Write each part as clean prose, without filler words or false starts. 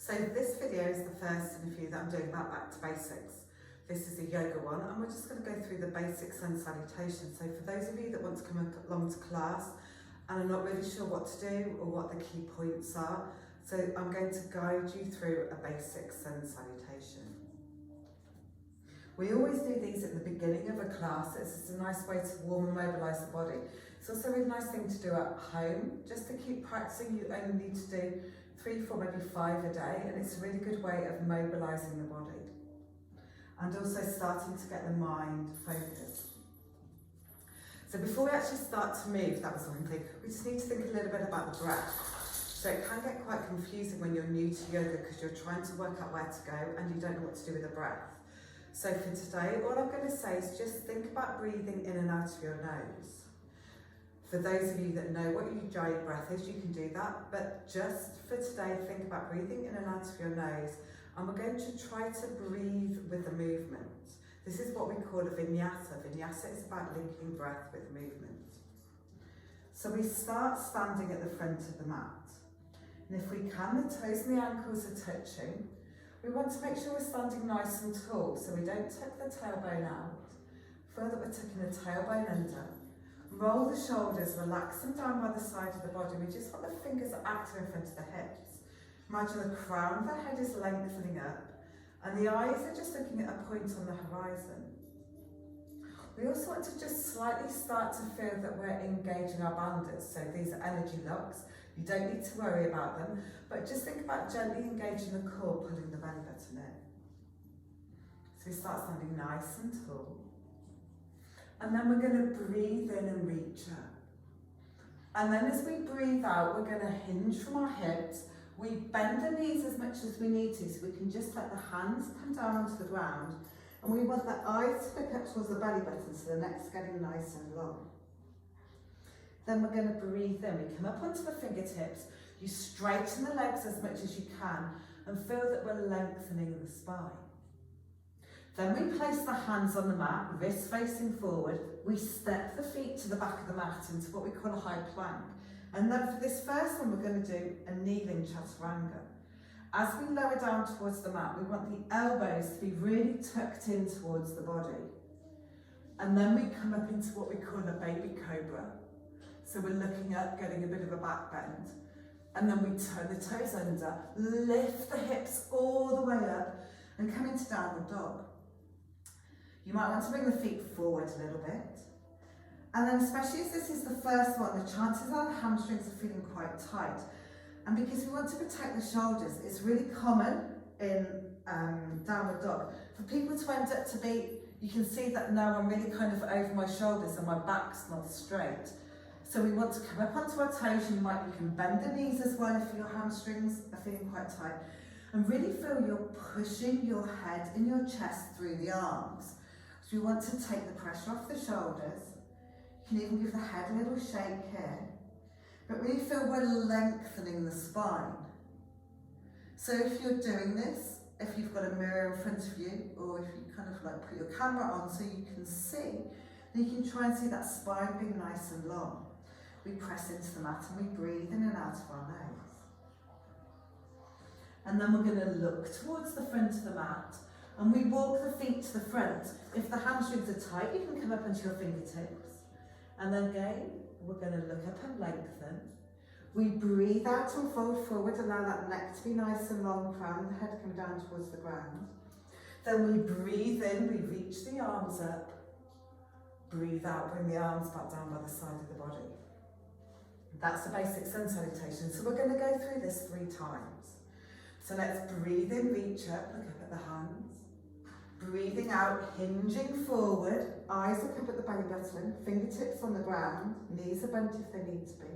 So this video is the first in a few that I'm doing about back to basics. This is a yoga one, and we're just going to go through the basics and salutation. So for those of you that want to come along to class and are not really sure what to do or what the key points are, so I'm going to guide you through a basics and salutation. We always do these at the beginning of a class. It's a nice way to warm and mobilise the body. It's also a really nice thing to do at home, just to keep practicing. You only need to do 3, 4, maybe 5 a day, and it's a really good way of mobilising the body. And also starting to get the mind focused. So before we actually start to move, that was one thing, we just need to think a little bit about the breath. So it can get quite confusing when you're new to yoga because you're trying to work out where to go and you don't know what to do with the breath. So for today, all I'm going to say is just think about breathing in and out of your nose. For those of you that know what Ujjayi breath is, you can do that, but just for today, think about breathing in and out of your nose, and we're going to try to breathe with the movement. This is what we call a vinyasa. Vinyasa is about linking breath with movement. So we start standing at the front of the mat, and if we can, the toes and the ankles are touching. We want to make sure we're standing nice and tall, so we don't tuck the tailbone out. Feel that we're tucking the tailbone under. Roll the shoulders, relax them down by the side of the body. We just want the fingers active in front of the hips. Imagine the crown of the head is lengthening up, and the eyes are just looking at a point on the horizon. We also want to just slightly start to feel that we're engaging our bandhas, so these are energy locks. You don't need to worry about them, but just think about gently engaging the core, pulling the belly button in. So we start standing nice and tall. And then we're going to breathe in and reach up. And then as we breathe out, we're going to hinge from our hips. We bend the knees as much as we need to, so we can just let the hands come down onto the ground. And we want the eyes to look up towards the belly button, so the neck's getting nice and long. Then we're going to breathe in. We come up onto the fingertips. You straighten the legs as much as you can and feel that we're lengthening the spine. Then we place the hands on the mat, wrists facing forward. We step the feet to the back of the mat into what we call a high plank. And then for this first one, we're going to do a kneeling Chaturanga. As we lower down towards the mat, we want the elbows to be really tucked in towards the body. And then we come up into what we call a baby Cobra. So we're looking up, getting a bit of a back bend. And then we turn the toes under, lift the hips all the way up, and come into downward dog. You might want to bring the feet forward a little bit. And then especially as this is the first one, the chances are the hamstrings are feeling quite tight. And because we want to protect the shoulders, it's really common in downward dog for people to end up to be, you can see that now I'm really kind of over my shoulders and my back's not straight. So we want to come up onto our toes. You can bend the knees as well if your hamstrings are feeling quite tight. And really feel you're pushing your head and your chest through the arms. So we want to take the pressure off the shoulders. You can even give the head a little shake here. But really feel we're lengthening the spine. So if you're doing this, if you've got a mirror in front of you, or if you kind of like put your camera on so you can see, then you can try and see that spine being nice and long. We press into the mat and we breathe in and out of our nose. And then we're going to look towards the front of the mat and we walk the feet to the front. If the hamstrings are tight, you can come up onto your fingertips. And then again, we're going to look up and lengthen. We breathe out and fold forward, allow that neck to be nice and long, crown the head come down towards the ground. Then we breathe in, we reach the arms up. Breathe out, bring the arms back down by the side of the body. That's the basic sun salutation. So we're going to go through this 3 times. So let's breathe in, reach up, look up at the hands. Breathing out, hinging forward, eyes look up at the belly button, fingertips on the ground, knees are bent if they need to be.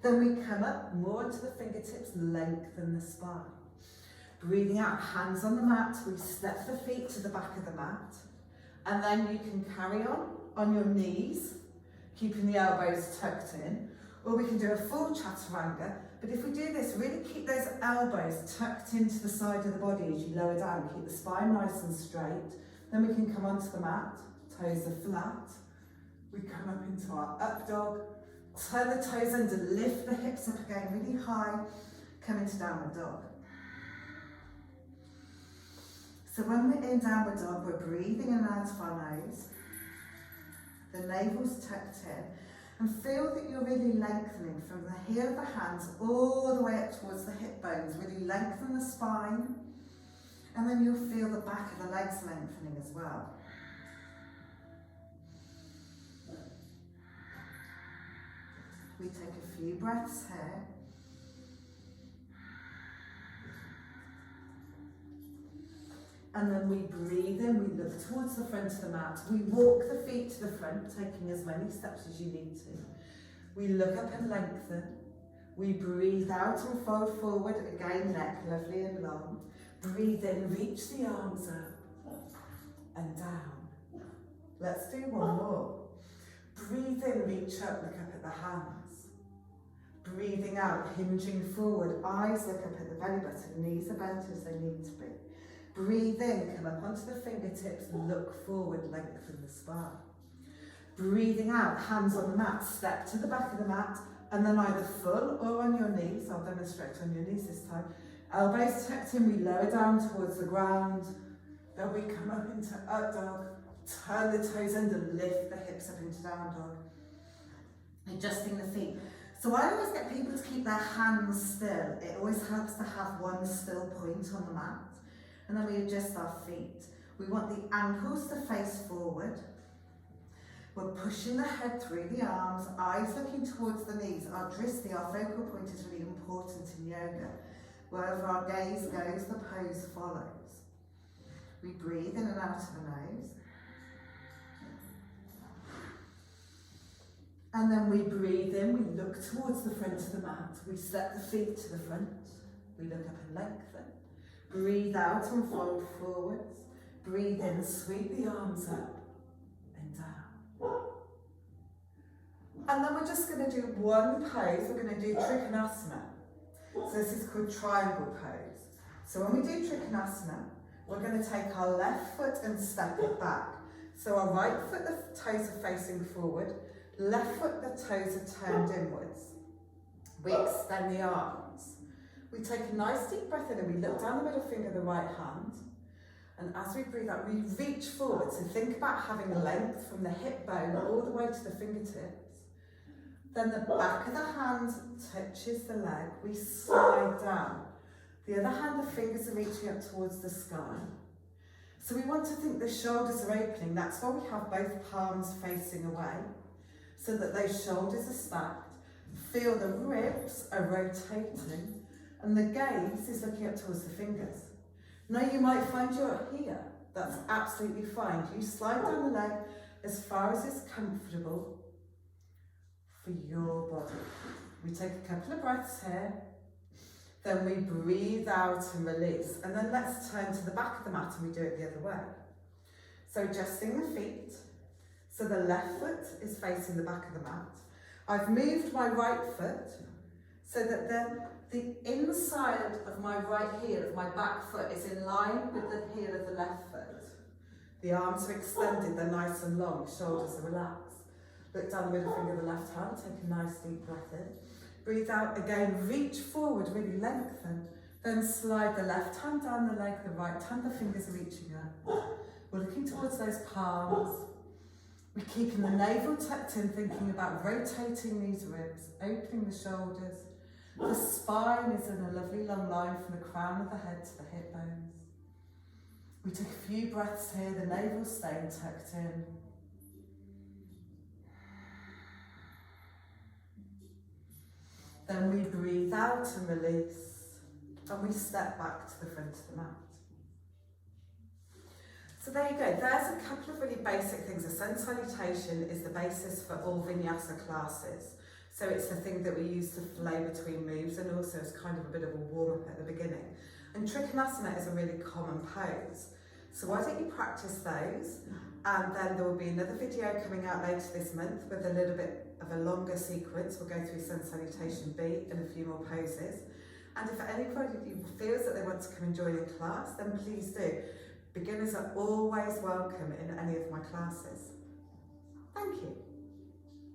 Then we come up more onto the fingertips, lengthen the spine. Breathing out, hands on the mat, we step the feet to the back of the mat. And then you can carry on your knees, keeping the elbows tucked in. Or we can do a full Chaturanga, but if we do this, really keep those elbows tucked into the side of the body as you lower down, keep the spine nice and straight. Then we can come onto the mat, toes are flat. We come up into our up dog, turn the toes under, lift the hips up again really high, come into downward dog. So when we're in downward dog, we're breathing in and out of our nose. The navel's tucked in. And feel that you're really lengthening from the heel of the hands all the way up towards the hip bones. Really lengthen the spine. And then you'll feel the back of the legs lengthening as well. We take a few breaths here. And then we breathe in, we look towards the front of the mat. We walk the feet to the front, taking as many steps as you need to. We look up and lengthen. We breathe out and fold forward, again neck lovely and long. Breathe in, reach the arms up and down. Let's do one more. Breathe in, reach up, look up at the hands. Breathing out, hinging forward, eyes look up at the belly button, knees are bent as they need to be. Breathe in, come up onto the fingertips, look forward, lengthen the spine. Breathing out, hands on the mat, step to the back of the mat, and then either full or on your knees. I'll demonstrate on your knees this time. Elbows tucked in, we lower down towards the ground. Then we come up into up dog, turn the toes under, lift the hips up into down dog. Adjusting the feet. So I always get people to keep their hands still. It always helps to have one still point on the mat. And then we adjust our feet. We want the ankles to face forward. We're pushing the head through the arms, eyes looking towards the knees. Our drishti, our focal point, is really important in yoga. Wherever our gaze goes, the pose follows. We breathe in and out of the nose. And then we breathe in, we look towards the front of the mat. We step the feet to the front. We look up and lengthen. Breathe out and fold forwards. Breathe in, sweep the arms up and down. And then we're just going to do one pose. We're going to do Trikonasana. So this is called triangle pose. So when we do Trikonasana, we're going to take our left foot and step it back. So our right foot, the toes are facing forward. Left foot, the toes are turned inwards. We extend the arms. We take a nice deep breath in and we look down the middle finger of the right hand. And as we breathe out, we reach forward. So think about having length from the hip bone all the way to the fingertips. Then the back of the hand touches the leg. We slide down. The other hand, the fingers are reaching up towards the sky. So we want to think the shoulders are opening. That's why we have both palms facing away, so that those shoulders are stacked. Feel the ribs are rotating. And the gaze is looking up towards the fingers. Now you might find you're here. That's absolutely fine. You slide down the leg as far as is comfortable for your body. We take a couple of breaths here. Then we breathe out and release. And then let's turn to the back of the mat and we do it the other way. So adjusting the feet. So the left foot is facing the back of the mat. I've moved my right foot so that the inside of my right heel, of my back foot, is in line with the heel of the left foot. The arms are extended, they're nice and long, shoulders are relaxed. Look down the middle finger of the left hand, take a nice deep breath in. Breathe out again, reach forward, really lengthen. Then slide the left hand down the leg, the right hand, the fingers are reaching up. We're looking towards those palms. We're keeping the navel tucked in, thinking about rotating these ribs, opening the shoulders. The spine is in a lovely long line from the crown of the head to the hip bones. We take a few breaths here, the navel staying tucked in. Then we breathe out and release, and we step back to the front of the mat. So there you go, there's a couple of really basic things. A sun salutation is the basis for all vinyasa classes. So it's the thing that we use to flow between moves and also as kind of a bit of a warm-up at the beginning. And Trikonasana is a really common pose. So why don't you practice those? And then there will be another video coming out later this month with a little bit of a longer sequence. We'll go through sun salutation B and a few more poses. And if anybody feels that they want to come and join in class, then please do. Beginners are always welcome in any of my classes. Thank you.